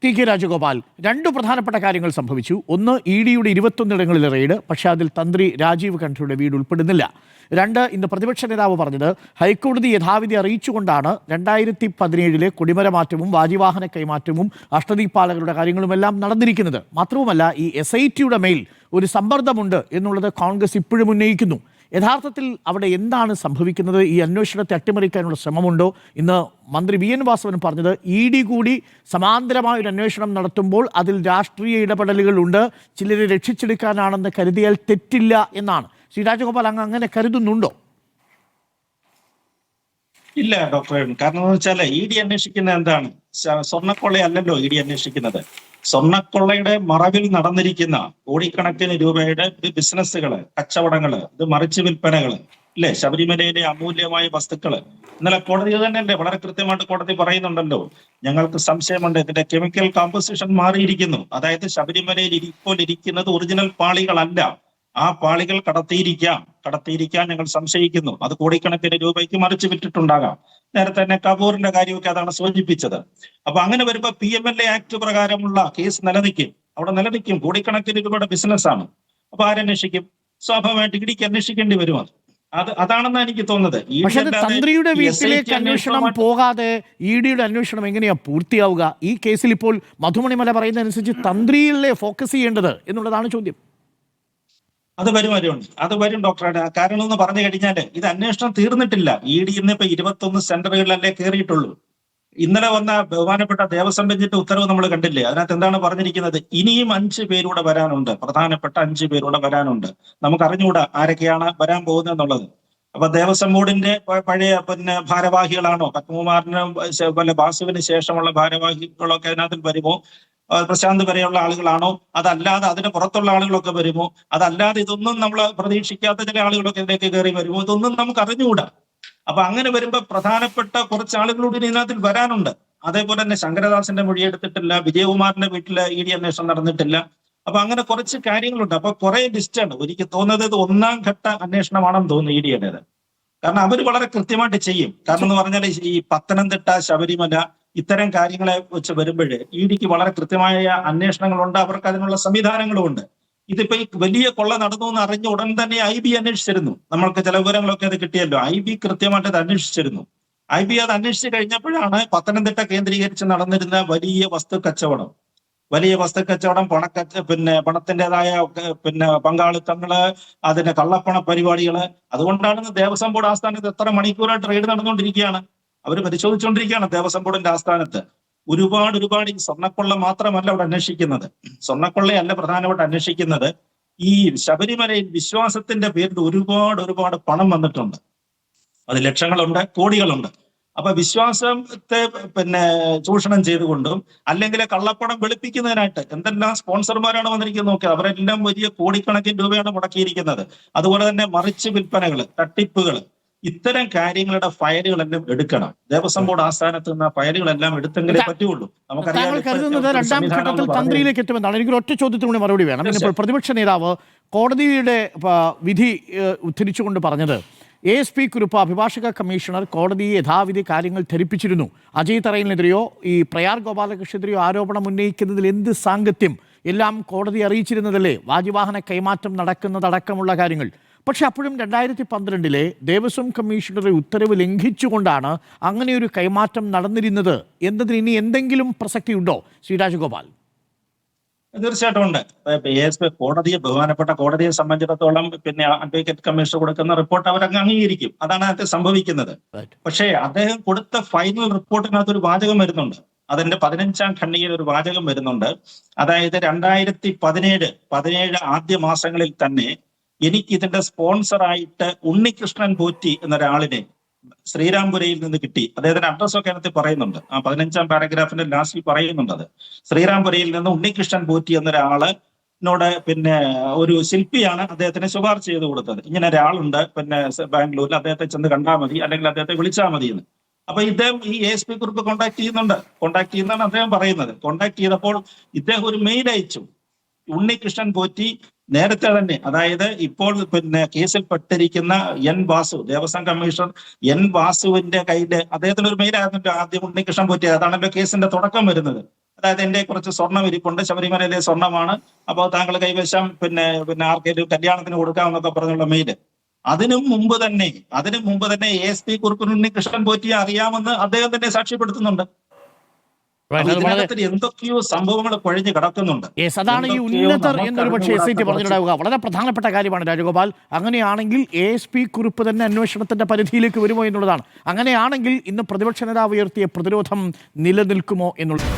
T K Rajagopal, രണ്ട് പ്രധാനപ്പെട്ട കാര്യങ്ങൾ സംഭവിച്ചു. ഒന്ന്, ഇ ഡിയുടെ 21 റെയ്ഡ്, പക്ഷേ അതിൽ തന്ത്രി രാജീവ് ഖൻഡയുടെ വീട് ഉൾപ്പെടുന്നില്ല. രണ്ട്, ഇന്ന് പ്രതിപക്ഷ നേതാവ് പറഞ്ഞത് ഹൈക്കോടതി യഥാവിധി അറിയിച്ചുകൊണ്ടാണ് 2017 കൊടിമര മാറ്റവും വാജിവാഹന കൈമാറ്റവും അഷ്ടദീപാലകരുടെ കാര്യങ്ങളുമെല്ലാം നടന്നിരിക്കുന്നത്. മാത്രവുമല്ല, ഈ SITയുടെ മേൽ ഒരു സമ്മർദ്ദമുണ്ട് എന്നുള്ളത് കോൺഗ്രസ് ഇപ്പോഴും ഉന്നയിക്കുന്നു. യഥാർത്ഥത്തിൽ അവിടെ എന്താണ് സംഭവിക്കുന്നത്? ഈ അന്വേഷണത്തെ അട്ടിമറിക്കാനുള്ള ശ്രമമുണ്ടോ? ഇന്ന് മന്ത്രി VN വാസവൻ പറഞ്ഞത് ED കൂടി സമാന്തരമായ ഒരു അന്വേഷണം നടത്തുമ്പോൾ അതിൽ രാഷ്ട്രീയ ഇടപെടലുകളുണ്ട്, ചിലരെ രക്ഷിച്ചെടുക്കാനാണെന്ന് കരുതിയാൽ തെറ്റില്ല എന്നാണ്. ശ്രീ രാജഗോപാൽ, അങ്ങ് അങ്ങനെ കരുതുന്നുണ്ടോ? ഇല്ല ഡോക്ടർ. കാരണം എന്ന് വെച്ചാൽ ED അന്വേഷിക്കുന്നത് എന്താണ്? സ്വർണ്ണക്കൊള്ളയല്ലല്ലോ ED അന്വേഷിക്കുന്നത്. സ്വർണ്ണക്കൊള്ളയുടെ മറവിൽ നടന്നിരിക്കുന്ന കോടിക്കണക്കിന് രൂപയുടെ ബിസിനസ്സുകള്, കച്ചവടങ്ങള്, ഇത് മറിച്ച് വിൽപ്പനകള്, അല്ലെ, ശബരിമലയിലെ അമൂല്യമായ വസ്തുക്കള്. ഇന്നലെ കോടതി തന്നെയല്ലേ വളരെ കൃത്യമായിട്ട് കോടതി പറയുന്നുണ്ടല്ലോ, ഞങ്ങൾക്ക് സംശയമുണ്ട്, ഇതിന്റെ കെമിക്കൽ കോമ്പോസിഷൻ മാറിയിരിക്കുന്നു. അതായത് ശബരിമലയിൽ ഇപ്പോൾ ഇരിക്കുന്നത് ഒറിജിനൽ പാളികളല്ല, ആ പാളികൾ കടത്തിയിരിക്കാൻ ഞങ്ങൾ സംശയിക്കുന്നു. അത് കോടിക്കണക്കിന് രൂപയ്ക്ക് മറിച്ച് വിറ്റിട്ടുണ്ടാകാം. നേരത്തെ തന്നെ കപൂറിന്റെ കാര്യമൊക്കെ അതാണ് സൂചിപ്പിച്ചത്. അപ്പൊ അങ്ങനെ വരുമ്പോ PMLA ആക്ട് പ്രകാരമുള്ള കേസ് നിലനിൽക്കും. കോടിക്കണക്കിന് രൂപയുടെ ബിസിനസ്സാണ്. അപ്പൊ ആരന്വേഷിക്കും? സ്വാഭാവികമായിട്ട് ഇടിക്ക് അന്വേഷിക്കേണ്ടി വരും. അതാണെന്നാണ് എനിക്ക് തോന്നുന്നത്. പക്ഷേ തന്ത്രിയുടെ വീട്ടിലേക്ക് അന്വേഷണം പോകാതെ EDയുടെ അന്വേഷണം എങ്ങനെയാ പൂർത്തിയാവുക? ഈ കേസിൽ ഇപ്പോൾ മധുമണിമല പറയുന്ന അനുസരിച്ച് തന്ത്രിയിലെ ഫോക്കസ് ചെയ്യേണ്ടത് എന്നുള്ളതാണ് ചോദ്യം. അത് വരും ഡോക്ടറുടെ. കാരണം എന്ന് പറഞ്ഞു കഴിഞ്ഞാല് ഇത് അന്വേഷണം തീർന്നിട്ടില്ല. ED ഇന്നിപ്പോ 21 സെന്ററുകളിലല്ലേ കയറിയിട്ടുള്ളൂ. ഇന്നലെ വന്ന ബഹുമാനപ്പെട്ട ദേവസ്വം ബെഞ്ചിന്റെ ഉത്തരവ് നമ്മൾ കണ്ടില്ലേ? അതിനകത്ത് എന്താണ് പറഞ്ഞിരിക്കുന്നത്? ഇനിയും 5 പേരൂടെ വരാനുണ്ട്, പ്രധാനപ്പെട്ട 5 പേരൂടെ വരാനുണ്ട്. നമുക്ക് അറിഞ്ഞുകൂടാ ആരൊക്കെയാണ് വരാൻ പോകുന്നത് എന്നുള്ളത്. അപ്പൊ ദേവസ്വം ബോർഡിന്റെ പഴയ ഭാരവാഹികളാണോ, പത്മകുമാറിന് ബാസുവിന് ശേഷമുള്ള ഭാരവാഹികളൊക്കെ അതിനകത്ത് വരുമോ? പ്രശാന്ത് വരെയുള്ള ആളുകളാണോ? അതല്ലാതെ അതിന് പുറത്തുള്ള ആളുകളൊക്കെ വരുമോ? അതല്ലാതെ ഇതൊന്നും നമ്മൾ പ്രതീക്ഷിക്കാത്ത ചില ആളുകളൊക്കെ ഇതിലേക്ക് കയറി വരുമോ? ഇതൊന്നും നമുക്ക് അറിഞ്ഞുകൂടാ. അപ്പൊ അങ്ങനെ വരുമ്പോ പ്രധാനപ്പെട്ട കുറച്ച് ആളുകളോട് ഇതിനകത്തിൽ വരാനുണ്ട്. അതേപോലെ തന്നെ ശങ്കരദാസിന്റെ മൊഴി എടുത്തിട്ടില്ല, വിജയകുമാറിന്റെ വീട്ടില് ED അന്വേഷണം നടന്നിട്ടില്ല. അപ്പൊ അങ്ങനെ കുറച്ച് കാര്യങ്ങളുണ്ട്. അപ്പൊ കുറെ ലിസ്റ്റാണ്. എനിക്ക് തോന്നുന്നത് ഇത് 1ാം ഘട്ട അന്വേഷണമാണെന്ന് തോന്നുന്നു EDയുടേത്. കാരണം അവർ വളരെ കൃത്യമായിട്ട് ചെയ്യും. കാരണം എന്ന് പറഞ്ഞാൽ ഈ പത്തനംതിട്ട, ശബരിമല ഇത്തരം കാര്യങ്ങളെ വെച്ച് വരുമ്പോഴേ EDക്ക് വളരെ കൃത്യമായ അന്വേഷണങ്ങളുണ്ട്, അവർക്ക് അതിനുള്ള സംവിധാനങ്ങളും ഉണ്ട്. ഇതിപ്പോ ഈ വലിയ കൊള്ള നടന്നു എന്ന് അറിഞ്ഞ ഉടൻ തന്നെ IB അന്വേഷിച്ചിരുന്നു. നമ്മൾക്ക് ചില വിവരങ്ങളൊക്കെ അത് കിട്ടിയല്ലോ. IB കൃത്യമായിട്ട് അത് അന്വേഷിച്ചിരുന്നു. IB അത് അന്വേഷിച്ച് കഴിഞ്ഞപ്പോഴാണ് പത്തനംതിട്ട കേന്ദ്രീകരിച്ച് നടന്നിരുന്ന വലിയ വസ്തു കച്ചവടം, പണത്തിൻ്റെതായ പങ്കാളിത്തങ്ങള്, അതിന്റെ കള്ളപ്പണ പരിപാടികള്. അതുകൊണ്ടാണ് ദേവസ്വം ബോർഡ് ആസ്ഥാനത്ത് എത്ര മണിക്കൂറായിട്ട് റെയ്ഡ് നടന്നുകൊണ്ടിരിക്കുകയാണ്. അവർ പരിശോധിച്ചുകൊണ്ടിരിക്കുകയാണ് ദേവസ്വം ബോർഡിന്റെ ആസ്ഥാനത്ത്. ഒരുപാട് ഈ സ്വർണ്ണക്കൊള്ള മാത്രമല്ല അവിടെ അന്വേഷിക്കുന്നത്. സ്വർണ്ണക്കൊള്ളയല്ല പ്രധാനമായിട്ട് അന്വേഷിക്കുന്നത്. ഈ ശബരിമലയിൽ വിശ്വാസത്തിന്റെ പേരിൽ ഒരുപാട് പണം വന്നിട്ടുണ്ട്. അത് ലക്ഷങ്ങളുണ്ട്, കോടികളുണ്ട്. അപ്പൊ വിശ്വാസത്തെ ചൂഷണം ചെയ്തുകൊണ്ടും അല്ലെങ്കിൽ കള്ളപ്പണം വെളുപ്പിക്കുന്നതിനായിട്ട് എന്തെല്ലാം സ്പോൺസർമാരാണ് വന്നിരിക്കുന്നത് നോക്കുക. അവരെല്ലാം വലിയ കോടിക്കണക്കിന് രൂപയാണ് മുടക്കിയിരിക്കുന്നത്. അതുപോലെ തന്നെ മറിച്ച് വിൽപ്പനകള്, തട്ടിപ്പുകള്, ഇത്തരം കാര്യങ്ങളുടെ ഫയലുകളെല്ലാം എടുക്കണം. ദേവസ്വം ബോർഡ് ആസ്ഥാനത്ത് നിന്ന് ഫയലുകളെല്ലാം എടുത്തെങ്കിലേ പറ്റുള്ളൂ. താങ്കൾ കരുതുന്നത് 2ാം ഘട്ടത്തിൽ തന്ത്രിയിലേക്ക് എത്തുമെന്നാണ്. എനിക്ക് ഒറ്റ ചോദ്യത്തിലൂടെ മറുപടി വേണം. ഇപ്പോൾ പ്രതിപക്ഷ നേതാവ് കോടതിയുടെ വിധി ഉദ്ധരിച്ചുകൊണ്ട് പറഞ്ഞത് ASP കുരുപ്പ്, അഭിഭാഷക കമ്മീഷണർ കോടതിയെ യഥാവിധി കാര്യങ്ങൾ ധരിപ്പിച്ചിരുന്നു. അജയ് തറയിലിനെതിരെയോ ഈ പ്രയാർ ഗോപാലകൃഷ്ണനെതിരെയോ ആരോപണം ഉന്നയിക്കുന്നതിൽ എന്ത് സാങ്കത്യം? എല്ലാം കോടതി അറിയിച്ചിരുന്നതല്ലേ, വാജിവാഹന കൈമാറ്റം നടക്കുന്നതടക്കമുള്ള കാര്യങ്ങൾ. പക്ഷെ അപ്പോഴും 2012 ദേവസ്വം കമ്മീഷണറുടെ ഉത്തരവ് ലംഘിച്ചുകൊണ്ടാണ് അങ്ങനെയൊരു കൈമാറ്റം നടന്നിരുന്നത് എന്നതിന് ഇനി എന്തെങ്കിലും പ്രസക്തിയുണ്ടോ ശ്രീ രാജഗോപാൽ? തീർച്ചയായിട്ടും ഉണ്ട്. ബഹുമാനപ്പെട്ട കോടതിയെ സംബന്ധിച്ചിടത്തോളം അഡ്വക്കേറ്റ് കമ്മീഷണർ കൊടുക്കുന്ന റിപ്പോർട്ട് അവരങ്ങ് അംഗീകരിക്കും. അതാണ് അതിനകത്ത് സംഭവിക്കുന്നത്. പക്ഷേ അദ്ദേഹം കൊടുത്ത ഫൈനൽ റിപ്പോർട്ടിനകത്ത് ഒരു വാചകം വരുന്നുണ്ട്. അതിന്റെ 15ാം ഖണ്ഡികയിൽ ഒരു വാചകം വരുന്നുണ്ട്. അതായത് 2017 ആദ്യ മാസങ്ങളിൽ തന്നെ എനിക്ക് ഇതിന്റെ സ്പോൺസറായിട്ട് ഉണ്ണികൃഷ്ണൻ പോറ്റി എന്നൊരാളിനെ ശ്രീരാംപുരയിൽ നിന്ന് കിട്ടി. അദ്ദേഹത്തിന്റെ അഡ്രസ്സൊക്കെ അതിനകത്ത് പറയുന്നുണ്ട്. ആ 15ാം പാരഗ്രാഫിന്റെ ലാസ്റ്റിൽ പറയുന്നുണ്ട്. അത് ശ്രീരാംപുരയിൽ നിന്ന് ഉണ്ണികൃഷ്ണൻ പോറ്റി എന്നൊരാളിനോട് ഒരു ശില്പിയാണ് അദ്ദേഹത്തിന് ശുപാർശ ചെയ്ത് കൊടുത്തത്. ഇങ്ങനെ ഒരാളുണ്ട് ബാംഗ്ലൂരിൽ, അദ്ദേഹത്തെ ചെന്ന് കണ്ടാൽ മതി, അല്ലെങ്കിൽ അദ്ദേഹത്തെ വിളിച്ചാൽ മതി എന്ന്. അപ്പൊ ഇദ്ദേഹം ഈ ASP കുറിപ്പ് കോണ്ടാക്ട് ചെയ്യുന്നതാണ് അദ്ദേഹം പറയുന്നത്. കോണ്ടാക്ട് ചെയ്തപ്പോൾ ഇദ്ദേഹം ഒരു മെയിൽ അയച്ചു. ഉണ്ണികൃഷ്ണൻ പോറ്റി നേരത്തെ തന്നെ, അതായത് ഇപ്പോൾ കേസിൽ പെട്ടിരിക്കുന്ന N Vasu, Devaswom commissioner N വാസുവിന്റെ കയ്യില് അദ്ദേഹത്തിന് ഒരു മെയിൽ ആയിരുന്നല്ലോ ആദ്യം ഉണ്ണികൃഷ്ണൻ പോറ്റി. അതാണല്ലോ കേസിന്റെ തുടക്കം വരുന്നത്. അതായത് എന്റെ കുറച്ച് സ്വർണ്ണം ഇരിപ്പുണ്ട്, ശബരിമലയിലെ സ്വർണ്ണമാണ്, അപ്പോൾ താങ്കൾ കൈവശം പിന്നെ ആർക്കെങ്കിലും കല്യാണത്തിന് കൊടുക്കാമെന്നൊക്കെ പറഞ്ഞുള്ള മെയില്. അതിനു മുമ്പ് തന്നെ ASP കുറുപ്പൻ ഉണ്ണികൃഷ്ണൻ പോറ്റിയെ അറിയാമെന്ന് അദ്ദേഹം തന്നെ സാക്ഷ്യപ്പെടുത്തുന്നുണ്ട്. Right, അത് വളരെ ഇതിനകത്ത് എന്തൊക്കെയോ സംഭവങ്ങൾ കുഴഞ്ഞു കിടക്കുന്നുണ്ട്. യെസ്, അതാണ് ഈ ഉന്നതർ എന്നൊരു പക്ഷേ SIT പറഞ്ഞിട്ടുണ്ടാവുക. വളരെ പ്രധാനപ്പെട്ട കാര്യമാണ് രാജഗോപാൽ. അങ്ങനെയാണെങ്കിൽ ASP കുറിപ്പ് തന്നെ അന്വേഷണത്തിന്റെ പരിധിയിലേക്ക് വരുമോ എന്നുള്ളതാണ്. അങ്ങനെയാണെങ്കിൽ ഇന്ന് പ്രതിപക്ഷ നേതാവ് ഉയർത്തിയ പ്രതിരോധം നിലനിൽക്കുമോ എന്നുള്ളത്.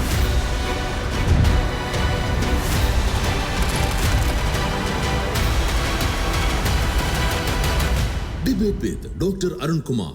Debate with Dr. Arun Kumar.